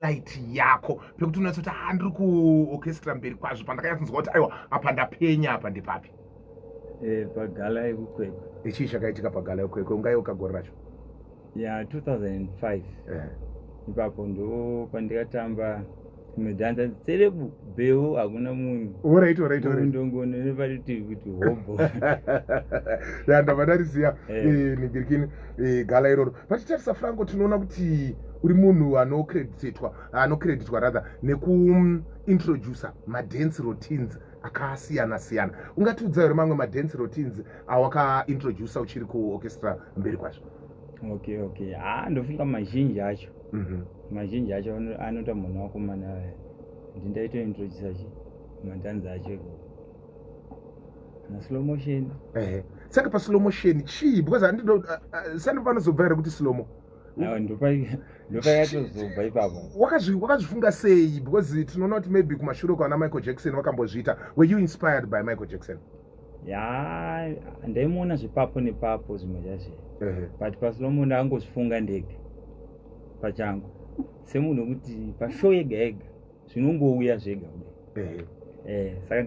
light yako pekuti unatsa kuti ndiri kuorchestra mberi kwazvo pandakanyatsinzwa kuti aiwa apa ndapenya apa ndepapi? Pagala yekukwekwe. Chii chakaitika pagala yekukwekwe? Ungaiwe kagore racho? 2005. Ipapo ndo pandikatamba kumedhanza serebu beu hakuna munhu. Alright. Ndongone neparitivi kuti hobo. Ndabva ndariziya ningirikini gala iroro. Pachitarisa Franco tinoona kuti uri munhu anocreditwa rather nekuintroducer madance routines akasiyana-siyana. Ungatiudza here mamwe madance routines awakaintroducer uchiri kuorchestra mberi kwazvo? Okay. Ndofunga mazhinji acho. Mazhinji acho anota munhu wakomana ndindaitointroducer madhanza acho na slow motion. Saka pa slow motion chii? Because sandipanosobva here kuti slow mo ndopayatozobva ipapo. Wakazvifunga sei? Because tinoona kuti maybe kumashure kwana Michael Jackson wakambozviita. Were you inspired by Michael Jackson? Ndaimuona zvipapo nepapo zvimwe zvacho. But paslomo ndangozvifunga ndege pachangu semunhu wekuti pashow yega yega zvinongouya zvega kudai. Saka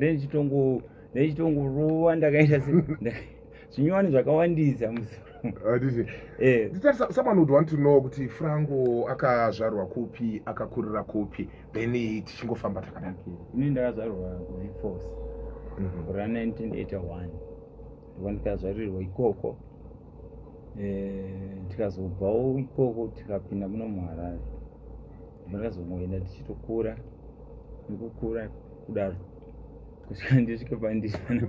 ndaichitongorova ndakaita zvinyowani zvakawandisa musoro. Someone would want to know kuti Franco akazvarwa kupi, akakurira kupi, then tichingofamba takadai. Ini ndakazvarwa kuReforce ra 1981 ndikazvarirwa ikoko. Tikazobvawo ikoko tikapinda muno muHarare. Ndakazongoenda tichitokura nekukura kudaro kusvika ndisvike pandisana.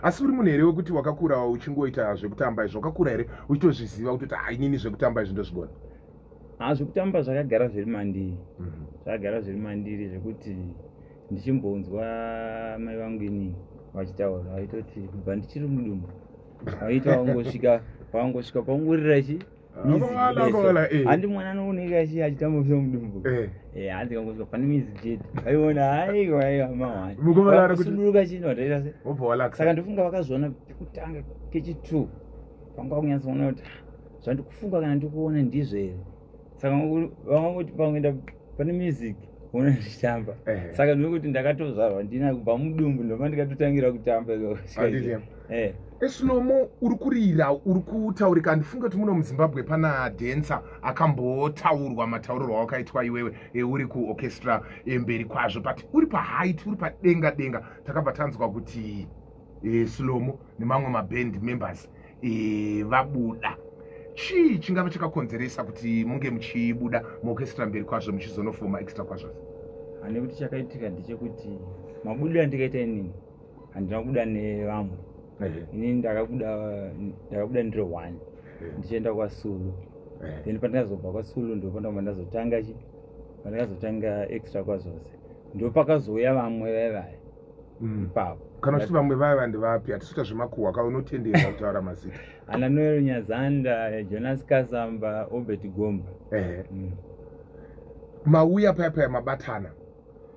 Asi uri munhu here wekuti wakakura uchingoita zvekutamba izvo? Wakakura here uchitozviziva kuti inini zvekutamba izvi ndozvigona? Zvekutamba zvakagara zviri mandiri. Zvakagara zviri mandiri zvekuti ndichimbonzwa mai vangu inini vachitaura vaitoti kubva ndichiri mudumbu vaita wangosvika paungurira handi mwana anooneka achitamba kusa mudumbu. Hanzi kangosvika pane mizi chete aiona aiwa mawasunduruka chino wataita se. Saka ndofunga vakazviona pekutanga kechi2 panga kunyatsoona kuti zvandikufunga kana ndikuona ndizvo here. Saka vangoti pangoenda pane music ona ndichitamba. Saka ndinokuti ndakatozvarwa ndina kubva mudumbu ndobva ndikatotangira kutamba. Slomo uri kurira, uri kutaurika. Ndifunga kuti muno muZimbabwe pana dancer akambotaurwa mataurirwo awakaitwa iwewe uri kuorchestra mberi kwazvo, but uri paheight, uri padenga. Takabva tanzwa kuti Slomo nemamwe maband members vabuda. Chii chingava chakakonzeresa kuti munge muchibuda muorchestra mberi kwazvo muchizonofoma extra kwazvo? Nekuti chakaitika ndechekuti mabudiro andikaita inini handina kubuda nevamwe. Inini ndakabuda ndiri 1 ndichienda kwaSulu. Then pandakazobva kwaSulu ndo pandakazotanga extra kwazvose. Ndo pakazouya vamwe vaivaya ipapo. Kana uchiti vamwe vaiva ndevapi? Hatisvika zvemakuhwa kaunotendera kutaura mazita. Ana Noel Nyazanda, Jonas Kasamba, Obert Gomba. Mauya paya mabatana.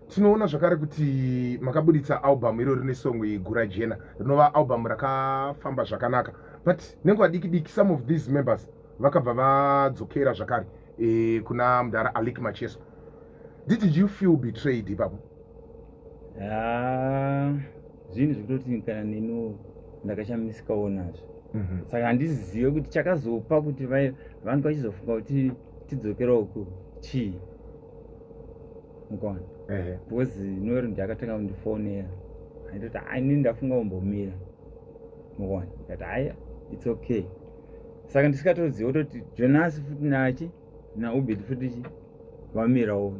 Tinoona zvakare kuti makabuditsa album iro rine song igura jena rinova album rakafamba zvakanaka, but nenguva diki some of these members vakabva vadzokera zvakare kuna mudhara Alik Macheso. Did you feel betrayed ipapo? Zvinhu zvekutoti kana neno ndakashamisikawo nazvo. Saka handizive kuti chakazopa kuti vanhu vachizofunga kuti tidzokerawo ku chii mukona. Because Noel ndakatanga kundifonera anditi inini ndafunga kumbomira mukona. Ndikati it's okay. Saka ndisikatoziva kuti Jonas futi nachi naUbed futi vamirawo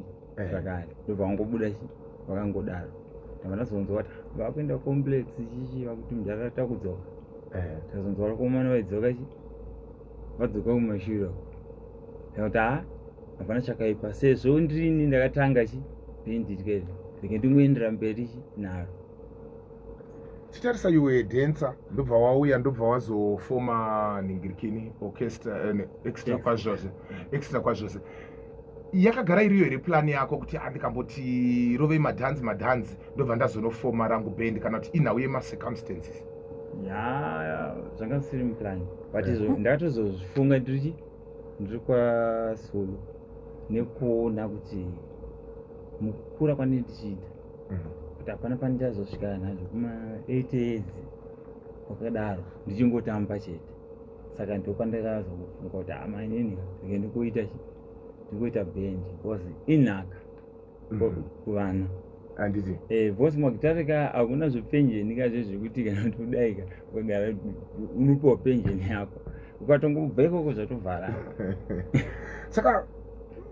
zvakare ndobva vangobuda vakangodaro. Ndabva ndazonzwa kuti vakuenda complex chichi vakuti mudhara kudzoka. Ndazonzwa vakomana vaidzoka vadzoka kumashure. Ndakati hapana chakaipa sezvo ndini ndakatanga ndike ndingoendera mberi naro. Titarisa iwe dancer ndobva wauya ndobva wazofoma ningirikini orchestra extra kwazvose. Yakagara iriyo here plan yako kuti ndikamboti rovei madhanzi ndobva ndazonofoma rangu band kana kuti inhauye macircumstances? Zvanga zvisiri muplan, but ndakatozozvifunga ndiri kwaSulu nekuona kuti mukukura kwandini tichiita kuti hapana pandichazosvika nazvo kuma8 years wakadaro ndichingotamba chete. Saka ndopandakazofunga kuti amainini rege ndikoita band because inhaka kuvana handiti because magitarika hakuna zvepenjeni kazve zvekuti kana todaika ukagara unopiwa penjeni yako ukatongobva ikoko zvatovhara. Saka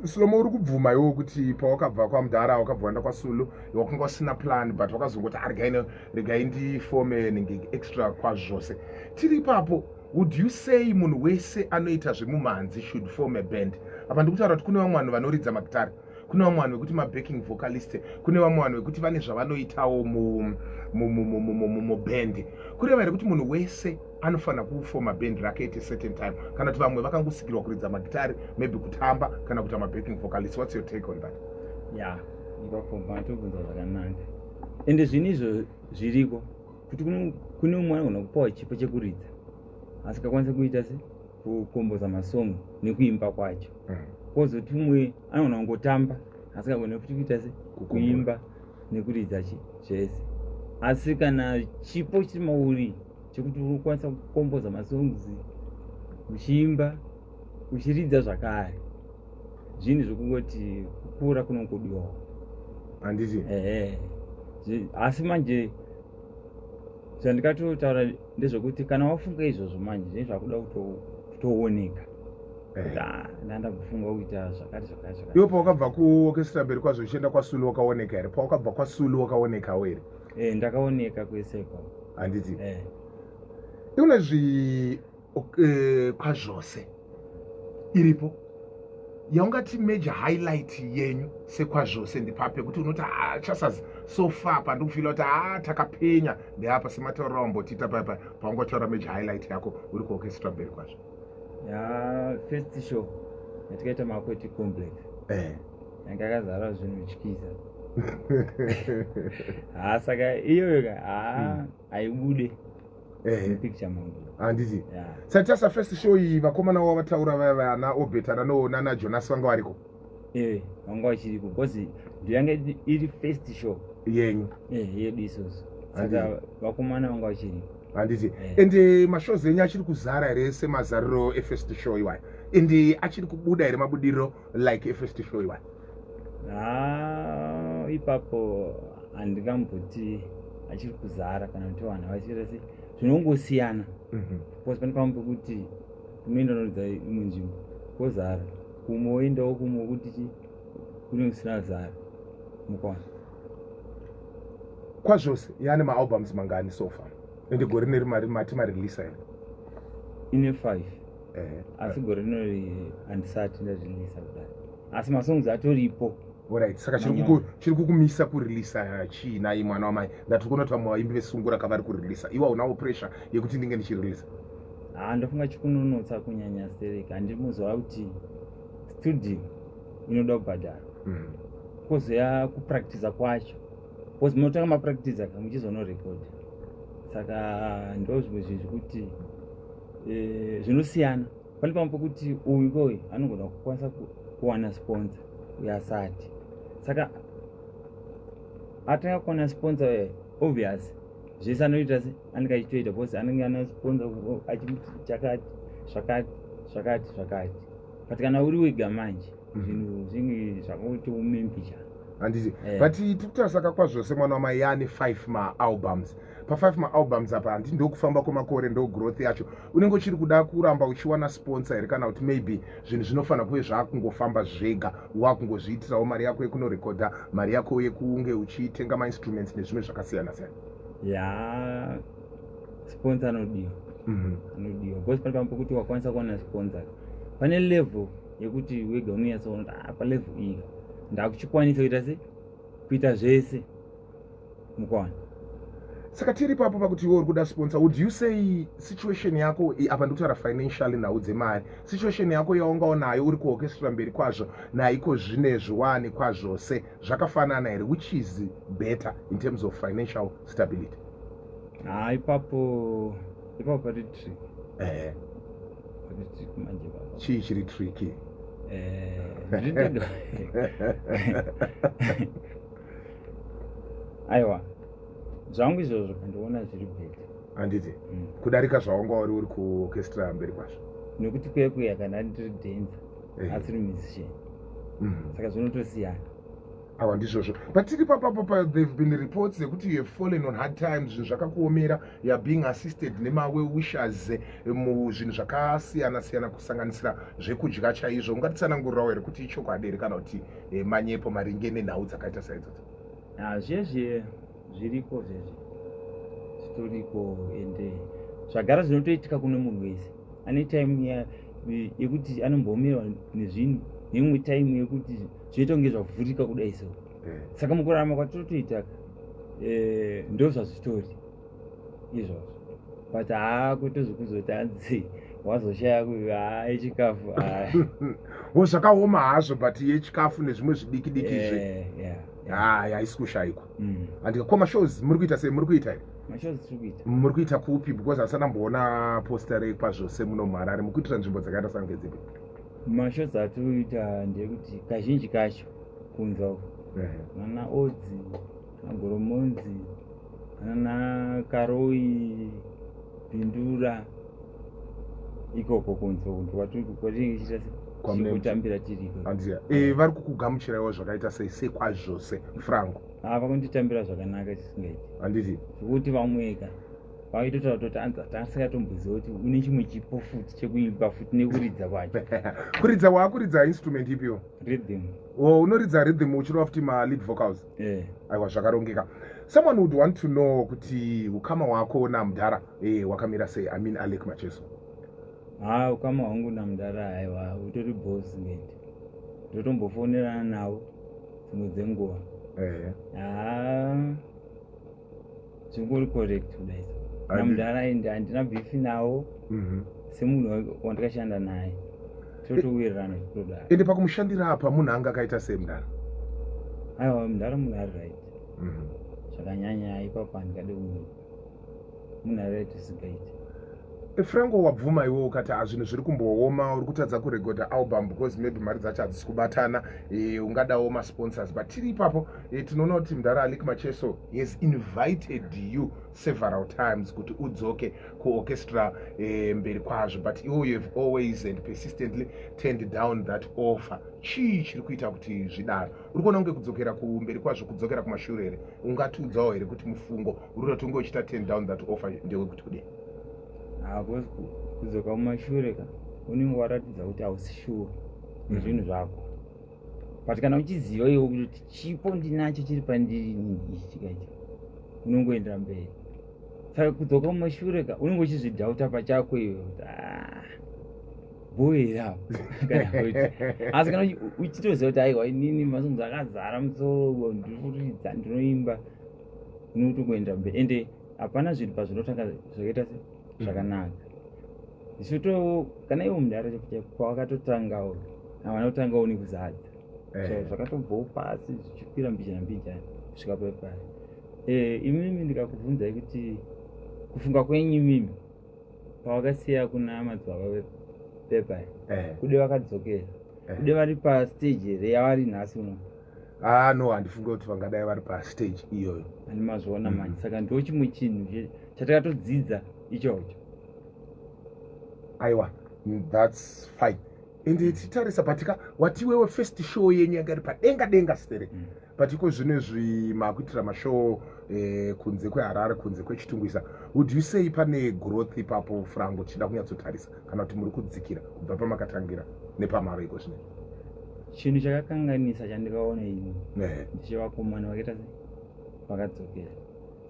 Slomo uri kubvuma iwo kuti pawakabva kwaMudhara wakabva waenda kwaSulu wakanga usina plan but wakazongoti regai ndifome nenge extra kwazvose. Tiri ipapo, would you say munhu wese anoita zvemumhanzi should form a band? Apa ndikutaura kuti kune vamwe vanhu vanoridza magitari, kune vamwe vanhu vekuti mabacking vocalist, kune vamwe vanhu vekuti vane zvavanoitawo muband. Kureva here kuti munhu wese anofanira kufoma band rake at a certain time, kana kuti vamwe vakangosikirwa kuridza magitari, maybe kutamba kana kuita mabacking vocalist. What's your take on that? Yeah, ipapo matobvunza zvakanaka. Ende zvinizvo zviriko kuti kune umwe anogona kupawa chipo chekuridza asikakwanisa kuita se kukomboza masongo nekuimba kwacho. Kozoti umwe anogona kungotamba asikagona kuti kuita se kuimba nekuridza zvese. Asi kana chipo chiri mauri chekuti unokwanisa kukomboza masongs, kuchiimba, kuchiridza zvakare, zvinhu zvokungoti kukura kunongodiwawo. Handiti? Asi manje zvandikatotaura ndezvokuti kana wafunga izvozvo manje zvinhu zvakuda kutooneka kuti ndandakufunga kuita zvakati. Iwe pawakabva kuorchestra mberi kwazvo uchienda kwaSulu wakaoneka here? Pawakabva kwaSulu wakaonekawo here? Ndakaoneka kwese kwa. Handiti? Iunezvi kwazvose iripo yaungati major highlight yenyu sekwazvose ndipape kuti unoti chasazi so far pandikufila kuti takapenya ndeapa semataurira wambotiita papa paungotaura major highlight yako uri kuorchestra mberi kwazvo? First show yatikaita makweti complex yanga yakazara zvinhu chikisa. Saka iyoyo haibude picture mangu. Handiti? Satasa first show iyi vakomana wavataura vana Obeta nana Jonas vanga variko? Vanga vachiriko because ndiyanga iri first show yenyu yedu isusu. Saka vakomana vanga vachiriko. Handiti? Ende mashows enyu achiri kuzara here semazariro efirst show iwayo? Ende achiri kubuda here mabudiriro like efirst show iwayo? Ipapo handingamboti achiri kuzara kana kuti vanhu vachira se zvinongosiyana. Because pane pamwe pekuti unoenda unoridza imwe nzvimbo kozara, kumwe woendawo kumwe kuti kune kusina zara mukwana. Kwazvose yane maalbums mangani so far? Ende gore nerimari mati mareleasa here? Ine 5. Asi gore rinori handisati ndareleasa kudai. Asi masongs atoripo. Alright, saka chiri kukumisa kureleasa chiinai mwana wamai? Ndati kuona kuti vamwe vaimbi vesungura kavari kureleasa. Iwa unawo pressure yekuti ndinge ndichireleasa? Ndofunga chikunonotsa kunyanya stereka. Handimuzwa kuti studio inoda kubhadhara. Kozoya kupractice kwacho. Because munotanga mapractice muchizonorekodha. Saka ndozvimwe zvinhu zvekuti zvinosiyana. Pane pamwe pekuti uyu koyu anogona kukwanisa kuwana sponsor uyasati. Saka atanga kuwana sponsor obvious zvese anoita se anenge achitoita because anenge ana sponsor achimuti zvakati. But kana uri wega manje zvinhu zvinge zvakaita umembicha. Handiti? But tikutaura saka kwazvose mwana wamai yane 5 maalbums. Pa5 maalbums apa handi ndokufamba kwemakore ndo growth yacho. Unenge uchiri kuda kuramba uchiwana sponsor here kana kuti maybe zvinhu zvinofanira kuve zvakungofamba zvega wakungozviitirawo mari yako yekunorekodha, mari yako yekunge uchitenga mainstruments nezvimwe zvakasiyana siyana? Sponsor anodiwa. Anodiwa. Because pane pamwe pekuti wakwanisa kuwana sponsor pane level yekuti wega unoyatsaona kuti palevel iyi ndakuchikwanisa kuita se kuita zvese mukwana. Saka tiri papo pakuti iwe uri kuda sponsor, would you say situation yako apa ndikutaura financially nhau dzemari, situation yako yaungaonayo uri kuorchestra mberi kwazvo naiko zvine zviwani kwazvose zvakafanana here? Which is better in terms of financial stability? Ipapo pari tricky. Pari tricky manje baba. Chii chiri tricky? aiwa zvangu izvozvo kandiona zviri bhedha handiti kudarika zvaunga uri kuorchestra mberi kwazvo nekuti kwekuya kana ndiri dhenza asi ri musician saka zvinotosiyana awa ndizvozvo patiri papapo they've been reports yekuti you have fallen on hard times zvinhu zvakakuomera youare being assisted nemawe wishers muzvinhu zvakasiyana-siyana kusanganisira zvekudya chaizvo ungatitsanangurirawo here kuti ichokwadi here kana kuti manyepo maringe nenhau dzakaita saidzodzo zvezve zviriko zvezve zvitoriko ende zvagara zvinotoitika kune munhu wese ane time yekuti anomboomerwa nezvinhu neimwe time yekuti zvinoita kunge zvavhurika kudai so saka mukurarama kwatotoita ndo zvazvitori izvozvo but kutozokuzoti wazoshaya yechikafu zvakaoma hazvo but yechikafu nezvimwe zvidiki-dikizve haisi kushayikwa andika mashows muri kuita sei muri kuita here muri kuita kupi because hasanamboona postare kwazvose muno muharare muri kuitira nzvimbo dzakaita sangedzipi mashows atinoita ndekuti kazhinji kacho kunzwa nana odzi nagoromonzi nana karoi bhindura ikoko kunzwa kwatinenge chitambira tiriko vari kukugamuchiraiwo zvakaita sei sekwazvose franco vakunditambira zvakanaka chisingaiti handiti zvekuti vamweka vaitotaura kuti tasingatombziva kuti une chimwe chipo futi chekuimba futi nekuridza kwacho kuridza waakuridza instrument ipiwo rhythm unoridza rhythm uchirova futi malead vocals aiwa zvakarongeka someone would want to know kuti ukama wako namudhara wakamira sei Alec Macheso ukama hwangu namudhara aiwa utori boss ngeti ndotombofonerana navo dzimwe dzenguva zvingori correct kudai namudhara ende handina bhifi nawo semunhu wandikashanda naye totowirirana zvitodaro ende pakumushandira apa munhu anga akaita sei mudhara aiwa mudhara munhu ari right zvakanyanya ipapo handikade munhu ari right isingaiti Franco wabvuma iwo ukati zvinhu zviri kumbooma uri kutadza kuregodha album because maybe mari dzacho hadzisi kubatana ungadawo masponsors but tiri ipapo tinoona kuti mudhara Alec Macheso has invited you several times kuti udzoke kuorchestra mberi kwazvo but you have always and persistently turned down that offer chii chiri kuita kuti zvidaro uri kuona kunge kudzokera kumberi kwazvo kudzokera kumashure here ungatiudzawo here kuti mufungo uri kuti unge uchita turn down that offer ndewekuti kudii kudzoka kumashure ka unenge waratidza kuti hausi shure nezvinhu zvako but kana uchiziva iwo kuti chipo ndinacho chiri pandiri ichi chikaita unongoendera mberi saka kudzoka kumashure ka unenge uchizvidhauta pachako iwe kuti boyera kana kuti asi kana uchitoziva kuti aiwa inini masongo akazara musoro ndiri kuridza ndinoimba unotongoendera mberi ende hapana zvinhu pazvinotanga zvakaita se zvakanaka zvito kana iwo mudhara kwawakatotangawo havana kutangawo nekuzadza zvakatobvawo pasi zvichikwira mbijana kusvika pepari imimi ndikakubvunzai kuti kufunga kwenyu imimi pawakasiya kuna madzibaba pepari kude vakadzokera kude vari pastage here yavari nhasi uno no handifunge kuti vangadai vari pastage iyoyo handimazviona manje saka ndo chimwe chinhu chatakatodzidza ichocho aiwa that's fine ende titarisa patika watiwewe first show yenyu yanga iri padenga stere patiko zvinezvi makuitira mashow kunze kweharare kunze kwechitungwisa would you say pane growth ipapo Franco chida kunyatsotarisa kana kuti muri kudzikira kubva pamakatangira nepamaro iko zvine chinhu chakakanganisa chandikaona ini ndechevakomana vakaita vakadzokera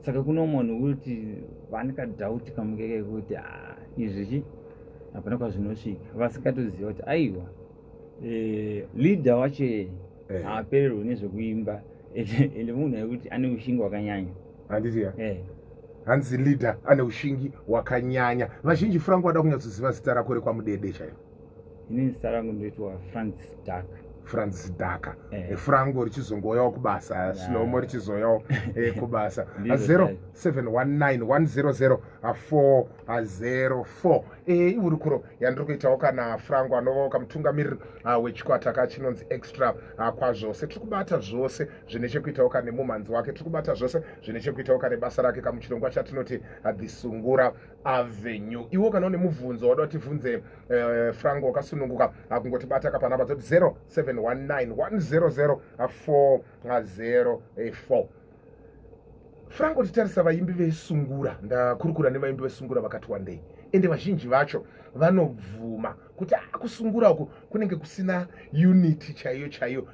saka kuno munhu kuti vanikadhauti kamukeke kuti izvichi hapana kwazvinosvika vasingatoziva kuti aiwa leader wacho haapererwi nezvekuimba ende munhu wekuti ane ushingi hwakanyanya handitiya hanzi leader ane ushingi hwakanyanya vazhinji Franco vada kunyatsoziva zita rako rekwamudede chaivo ini zita rangu ndoitwa Franco'Slomo Dhaka Franco richizongoyawo kubasa Slomo richizoyawo kubasa 0719100404 ihurukuro yandiri kuitawo kana Franco anova kamutungamiriri wechikwata kachinonzi extra kwazvose. Tiri kubata zvose zvine chekuitawo kana nemumhanzi wake, tiri kubata zvose zvine chekuitawo kana nebasa rake kamuchirongwa chatinoti the Sungura Avenue. Iwo kana une mubvunzo wada kutivhunze Franco wakasununguka kungotibata kapanapa toti 0719100404. Franco, titarisa vaimbi vesungura, ndakurukura nevaimbi vesungura vakati wandei, ende vazhinji vacho vanobvuma kuti kusungura uku kunenge kusina unity chaiyo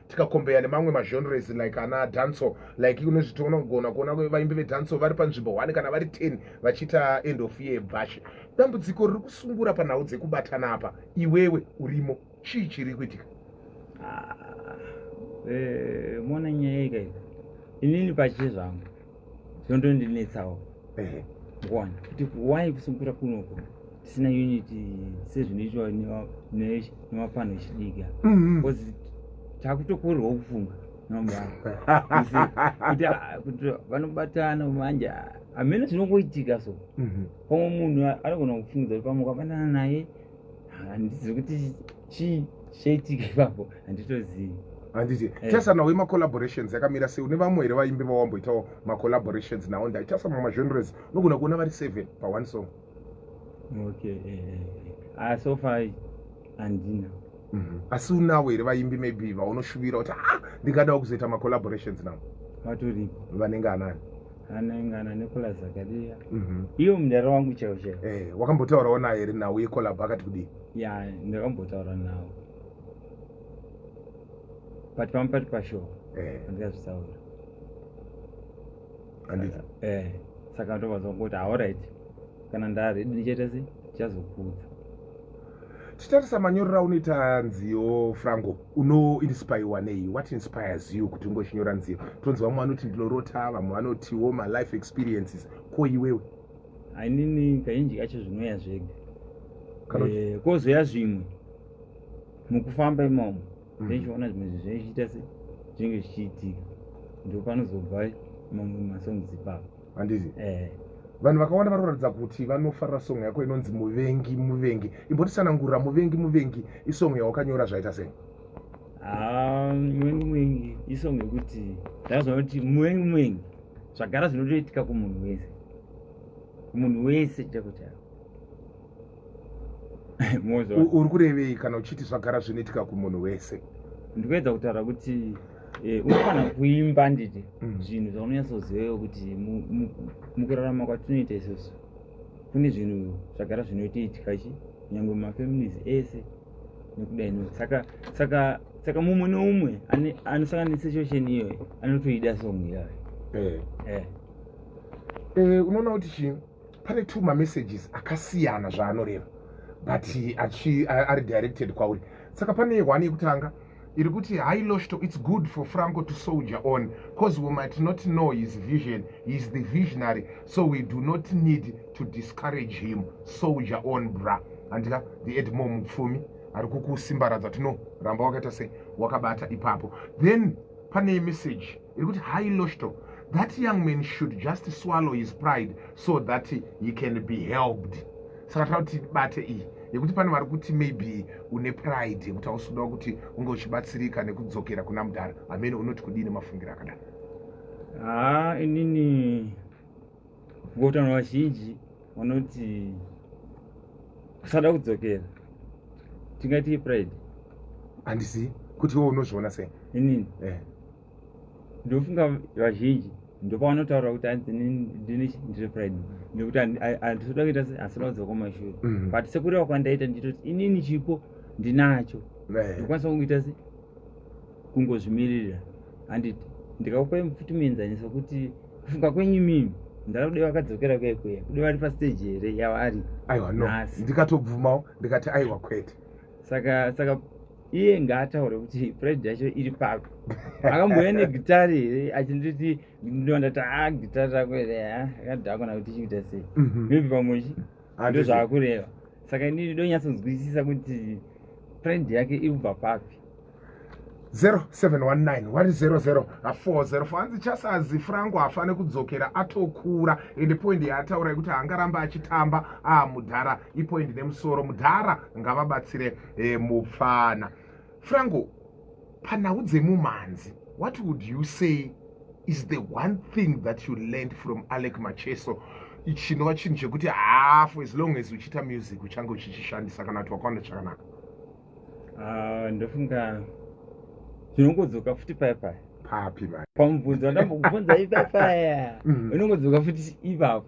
tikakombeya nemamwe magenres like ana danso, like unozvitoona kugona kuona vaimbi vedanso vari panzvimbo 1 kana vari 10 vachiita end of year bash. Dambudziko riri kusungura panhau dzekubatana apa, iwewe urimo, chii chiri kuitika? Mona nyaya ika inini pache zvangu zvondondinetsawo kuona kuti why kusungura kunoko tisina unity sezvinoitwa nemapanho echidiki because takutokorerwa kufunga kuti vanobatana manje hamene zvinongoitika so. Pamwe munhu anogona kufungidza kuti pamwe ukabatana naye handizivi kuti chii chaitika ipapo, handitozivi. Handiti tasana we collaborations yakamira sei? Une vamwe here vaimbi vawamboitawo collaborations nawo? Ndaitasa magenres unogona kuona vari 7 pa one song. Okay, so far handina. Asi unawo here vaimbi maybe vaunoshuvira kuti ndingadawo kuzoita collaborations nawo? Vatoripo. Vanenge anani? Anengana Nicholas Zakaria. Iyo mudara wangu chaiwo. Wakambotaurawo naye here nawo yekolabha akati kudii? Ya, ndakambotaura nawo. But pampati pashow andikazvitaura saka ndobva kuti alright kana ndaredi ndichaita sei ndichazokudza. Titarisa manyorero aunoita nziyo Franco, unoinspirwa nei? What inspires you kuti ungochinyora nziyo? Tonzi vamwe vanoti ndinorota, vamwe vanotiwo my life experiences. Ko iwewe? Inini kazhinji kacho zvinoya zvega, kozoya zvimwe mukufamba imomo ndichiona zvimwe zvichiita zvinenge zvichiitika, ndo panozobva mamwe masongs ipapo. Handiti vanhu vakawanda vanoratidza kuti vanofarira song yako inonzi muvengi. Imbotisanangurira muvengi isong yawakanyora zvaita sei? Muvengi isong yekuti ndakazona kuti muvengi zvagara zvinotoitika kumunhu wese chakuti uri kurevei kana uchiti zvagara zvinoitika kumunhu wese? Ndikuedza kutaura kuti unofanira kuimba nditi zvinhu zvaunonyatsozivewo kuti mukurarama kwatinoita isusu kune zvinhu zvagara zvinotoitika nyangwe mafamilies ese nekudai. Saka mumwe neumwe anosangana nesituation iyoyo anotoida song iyoyo. Unoona kuti pane 2 mamessages akasiyana zvaanoreva but ari directed kwauri. Saka pane one yekutanga iri kuti, hi Loshto, it's good for Franco to soldier on because we might not know his vision. He is the visionary, so we do not need to discourage him. Soldier on bra. Andika the Edmo Mupfumi ari kukusimbaradza kuti no ramba wakaita sei wakabata ipapo. Then pane message iri kuti, hi Loshto, that young man should just swallow his pride so that he can be helped. Saka tauti bate iyi yekuti pane vari kuti maybe une pride yekuti hausudawo kuti unge uchibatsirika nekudzokera kuna mudhara. Amene unoti kudini mafungira akadai? Inini ngoutano vazhinji vanoti kusada kudzokera tingati pride. Handisi kuti iwo unozviona sei? Inini ndofunga vazhinji ndopavanotaura kuti ndine pride nekuti handitoda kuita hasina kudzoka kumashure, but sekureva kwandaita nditoti inini chipo ndinacho ndikwanisa kungoita kungozvimirira. Handiti ndikakupai mufutimenzaniswa kuti kufunga kwenyu mimi ndara kudai vakadzokera kwaikweya kudai vari pastage here yavari. Aiwa no, ndikatobvumawo ndikati aiwa kwete. Saka iye ngaataure kuti pride yacho iri papi. Akamboya negitari here achinditi ndondati gitari rako here akadhakona kuti chiita sei, maybe pamwechi ndo zvaakureva. Saka inini ndonyatsonzwisisa kuti pride yake iri kubva papi. 0719 100 hanzi chasazi Franco afane kudzokera atokura ende point yaataura kuti angaramba achitamba mudhara ipoint nemusoro mudhara ngavabatsire mupfana. Franco, panhau dzemumanzi, what would you say is the one thing that you learned from Alec Macheso chinova chinhu chekuti for as long as uchiita music uchange uchichishandisa kana kuti wakaona chakanaka? Ndofunga zvinongodzoka futi paya papi man pamubvunzo wandambokubvunza ipapaya unongodzoka futi ipapo.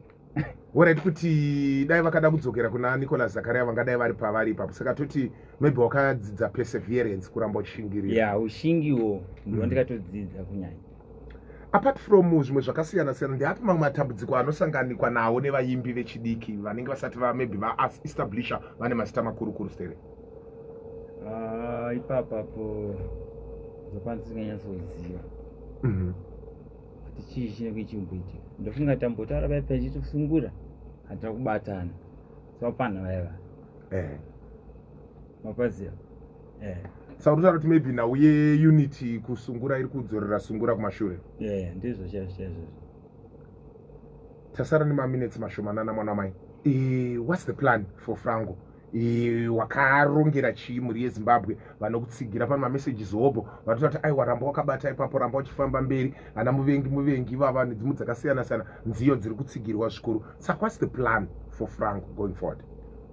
Alright, kuti dai vakada kudzokera kuna Nicholas Zakaria vangadai vari pavari ipapo, saka toti maybe wakadzidza perseverance kuramba uchishingirira. Ushingiwo ndiwo ndikatodzidza kunyanya. Apart from zvimwe zvakasiyana siyana, ndeapi mamwe matambudziko anosanganikwa nawo nevaimbi vechidiki vanenge vasati maybe vaestablisha vane mazita makuru stere? Ipapapo zvapandisinganyasoziva kuti chii chinenge chimboitika. Ndofunga tambotaura pai pachitisungura hatira kubatana sapanha vaiva mapaziva saka unotaura kuti maybe nauye unity kusungura iri kudzorera sungura kumashure. Ndizvo chaizvo. Tasara nemaminutes mashomanana mwana mai. What's the plan for Franco? Wakarongera chii mhuri yeZimbabwe vanokutsigira pane mamessages hopo vatoti aiwa ramba wakabata ipapo, ramba uchifamba mberi, ana muvengi vava nedzimwe dzakasiyana siyana, nziyo dziri kutsigirwa zvikuru. Saka what's the plan for Franco going forward?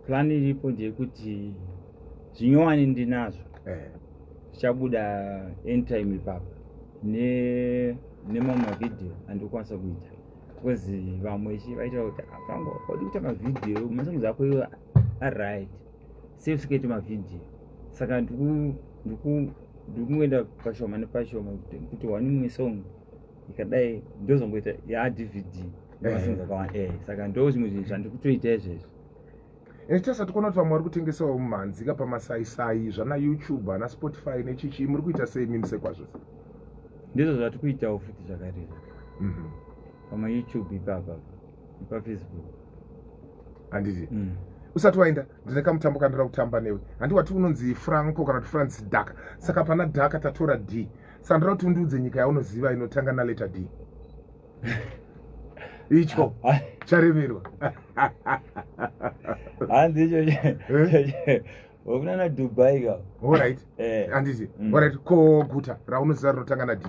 Plan iripo ndeyekuti zvinyowani ndinazvo zvichabuda anytime ipapo nemamwe mavhidhiyo andikwanisa kuita, because vamwe vaita kuti Franco waudi kuita mavhidhiyo masango ako iwo aright sei usikaiti mavhidhiyo. Saka ndikungoenda pashoma nepashoma kuti wani mumwe song ikadai ndozongoita yaDVD masango akawanda. Saka ndo zvimwe zvinhu zvandikutoita izvezvo. Tasati kuona kuti vamwe vari kutengesawo mhanzika pamasaisai zvana YouTube ana Spotify nechichi, muri kuita sei mimi sekwazvo? Ndizvo zvatiri kuitawo futi zvakarira pama YouTube ipapa Facebook. Handiti usati waenda ndine kamutambo kandira kutamba newe, handi wati unonzi Franco kana kuti Francis Dhaka, saka pana Dhaka tatora D, saka ndira kuti undiudze nyika yaunoziva inotanga naleta D. Icho charemerwa hanzi icho wakunana Dubai ka. Alright, handiti alright, ko guta raunoziva rinotanga na D?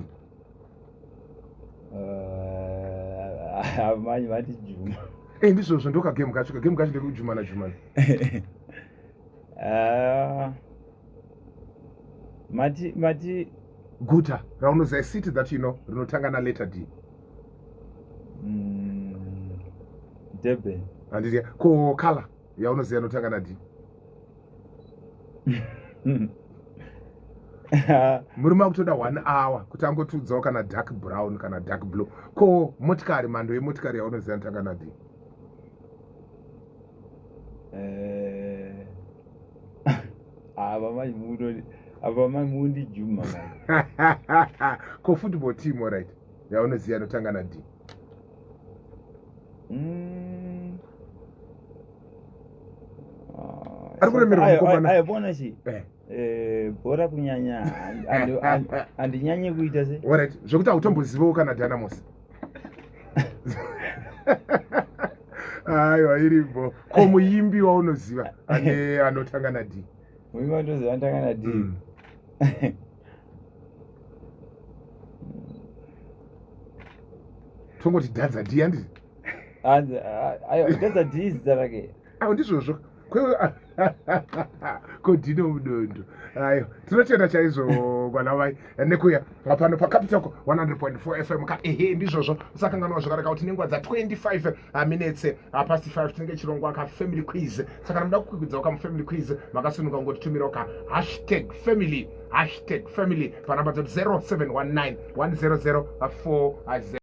Manje vati Juma. Ndizvozvo ndokagame kacho ndekujumana. Mati guta raunoziva, a city that you know rinotanga na letter D? Durban. Handiti ko color yaunoziva inotanga na D? Muri makutoda 1 hour kuti angotudzawo kana dark brown kana dark blue. Ko motikari, mhando yemotikari yaunoziva inotanga na D? Ava mamundi Juma. Ko football team alright yaunoziva inotanga na D? Aibona chi bhora kunyanya handinyanye kuita se. Alright, zvokuti hautombozivawo kana Dynamos. Aiwa iripo. Ko muimbi waunoziva anotanga na D? Muimbi wanoziva anotanga na D. Tongoti dadza D handiti? Dadza D zita rake. Ndizvozvo kodhino mudondo. Ayo tinotenda chaizvo mwana vai nekuya pano paCapital 100.4 FM ndizvozvo usakanganwa zvakareka kuti nenguva dza25 minutes past 5 tinenge chirongwa ka family quiz. Saka ndinoda kukwikwidzao ka family quiz makasununga kungotitumirawo ka #family panamba 0719 100 4